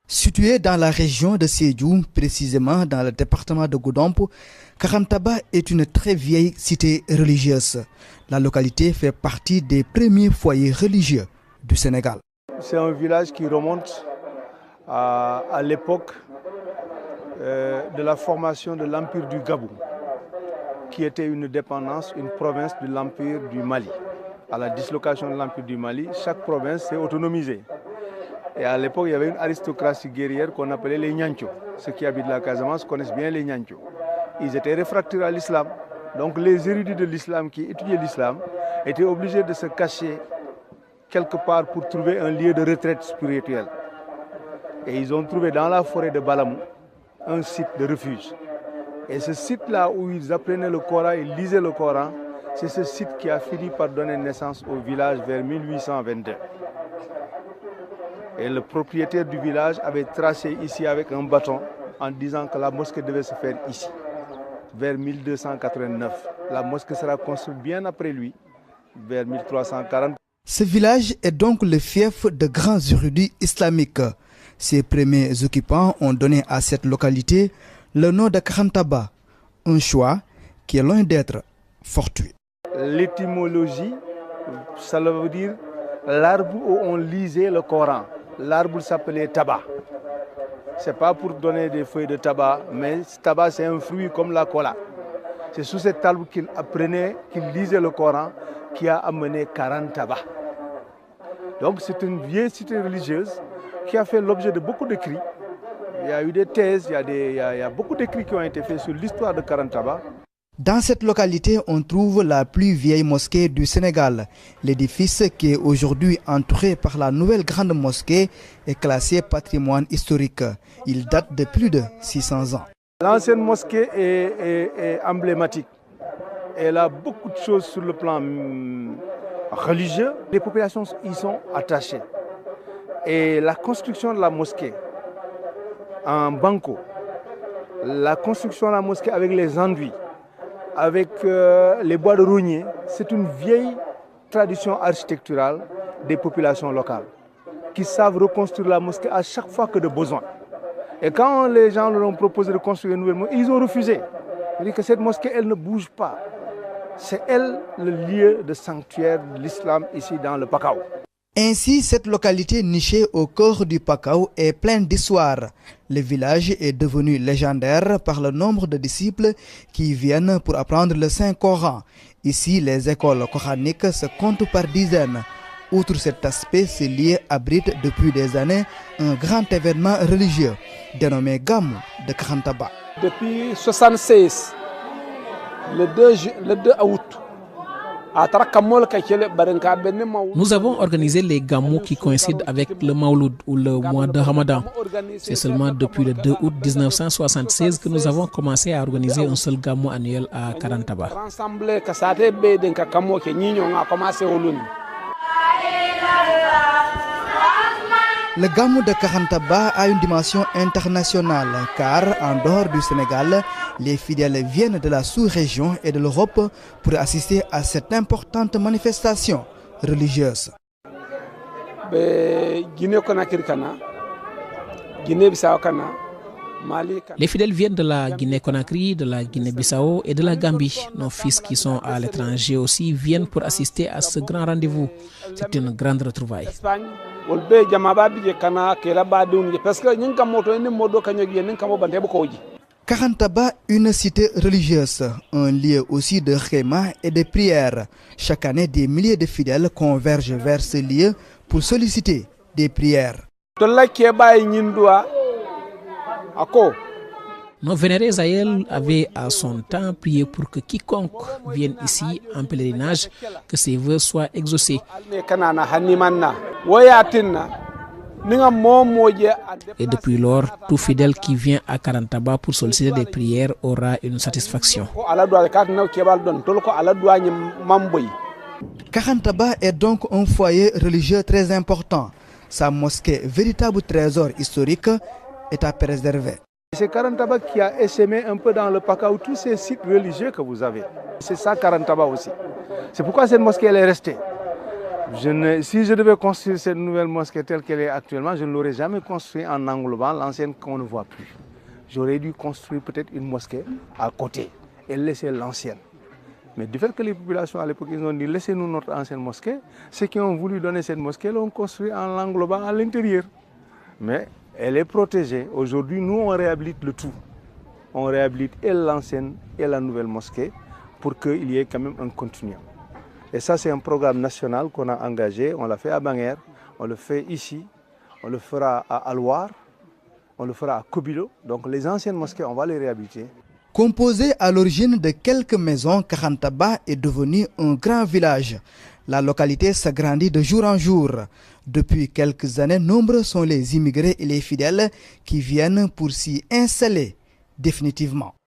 Situé dans la région de Sédhiou, précisément dans le département de Goudomp, Karantaba est une très vieille cité religieuse. La localité fait partie des premiers foyers religieux du Sénégal. C'est un village qui remonte à l'époque de la formation de l'Empire du Gabou, qui était une dépendance, une province de l'Empire du Mali. À la dislocation de l'Empire du Mali, chaque province s'est autonomisée. Et à l'époque, il y avait une aristocratie guerrière qu'on appelait les Nyancho. Ceux qui habitent la Casamance connaissent bien les Nyancho. Ils étaient réfractaires à l'islam. Donc les érudits de l'islam qui étudiaient l'islam étaient obligés de se cacher quelque part pour trouver un lieu de retraite spirituelle. Et ils ont trouvé dans la forêt de Balamou un site de refuge. Et ce site-là où ils apprenaient le Coran et lisaient le Coran, c'est ce site qui a fini par donner naissance au village vers 1822. Et le propriétaire du village avait tracé ici avec un bâton en disant que la mosquée devait se faire ici, vers 1289. La mosquée sera construite bien après lui, vers 1340. Ce village est donc le fief de grands érudits islamiques. Ses premiers occupants ont donné à cette localité le nom de Karantaba, un choix qui est loin d'être fortuit. L'étymologie, ça veut dire l'arbre où on lisait le Coran. L'arbre s'appelait tabac. Ce n'est pas pour donner des feuilles de tabac, mais tabac c'est un fruit comme la cola. C'est sous cet arbre qu'il apprenait, qu'il lisait le Coran, qui a amené Karantaba. Donc c'est une vieille cité religieuse qui a fait l'objet de beaucoup d'écrits. Il y a eu des thèses, il y a beaucoup d'écrits qui ont été faits sur l'histoire de Karantaba. Dans cette localité, on trouve la plus vieille mosquée du Sénégal. L'édifice, qui est aujourd'hui entouré par la nouvelle grande mosquée, est classé patrimoine historique. Il date de plus de 600 ans. L'ancienne mosquée est emblématique. Elle a beaucoup de choses sur le plan religieux. Les populations y sont attachées. Et la construction de la mosquée en banco, la construction de la mosquée avec les enduits, avec les bois de rougnier, c'est une vieille tradition architecturale des populations locales qui savent reconstruire la mosquée à chaque fois que de besoin. Et quand les gens leur ont proposé de construire une nouvelle mosquée, ils ont refusé. Ils disent que cette mosquée, elle ne bouge pas. C'est elle le lieu de sanctuaire de l'islam ici dans le Pakao. Ainsi, cette localité nichée au cœur du Pakao est pleine d'histoire. Le village est devenu légendaire par le nombre de disciples qui viennent pour apprendre le Saint-Coran. Ici, les écoles coraniques se comptent par dizaines. Outre cet aspect, ce lieu abrite depuis des années un grand événement religieux dénommé Gamou de Karantaba. Depuis 1976, le 2 août, nous avons organisé les gamous qui coïncident avec le Mauloud ou le mois de Ramadan. C'est seulement depuis le 2 août 1976 que nous avons commencé à organiser un seul gamou annuel à Karantaba. Le Gamou de Karantaba a une dimension internationale car en dehors du Sénégal, les fidèles viennent de la sous-région et de l'Europe pour assister à cette importante manifestation religieuse. Les fidèles viennent de la Guinée-Conakry, de la Guinée-Bissau et de la Gambie. Nos fils qui sont à l'étranger aussi viennent pour assister à ce grand rendez-vous. C'est une grande retrouvaille. Karantaba, une cité religieuse, un lieu aussi de réma et de prière. Chaque année, des milliers de fidèles convergent vers ce lieu pour solliciter des prières. Nos vénérés aïeux avaient à son temps prié pour que quiconque vienne ici en pèlerinage, que ses vœux soient exaucés. Et depuis lors, tout fidèle qui vient à Karantaba pour solliciter des prières aura une satisfaction. Karantaba est donc un foyer religieux très important. Sa mosquée, véritable trésor historique, est à préserver. C'est Karantaba qui a essaimé un peu dans le Pakao tous ces sites religieux que vous avez. C'est ça Karantaba aussi. C'est pourquoi cette mosquée elle est restée. Si je devais construire cette nouvelle mosquée telle qu'elle est actuellement, je ne l'aurais jamais construite en englobant l'ancienne qu'on ne voit plus. J'aurais dû construire peut-être une mosquée à côté et laisser l'ancienne. Mais du fait que les populations à l'époque, ils ont dit laissez-nous notre ancienne mosquée, ceux qui ont voulu donner cette mosquée l'ont construite en l'englobant à l'intérieur. Mais elle est protégée. Aujourd'hui, nous, on réhabilite le tout. On réhabilite et l'ancienne et la nouvelle mosquée pour qu'il y ait quand même un continuum. Et ça, c'est un programme national qu'on a engagé. On l'a fait à Banger, on le fait ici, on le fera à Alouar, on le fera à Kobilo. Donc les anciennes mosquées, on va les réhabiliter. Composé à l'origine de quelques maisons, Karantaba est devenu un grand village. La localité s'agrandit de jour en jour. Depuis quelques années, nombreux sont les immigrés et les fidèles qui viennent pour s'y installer définitivement.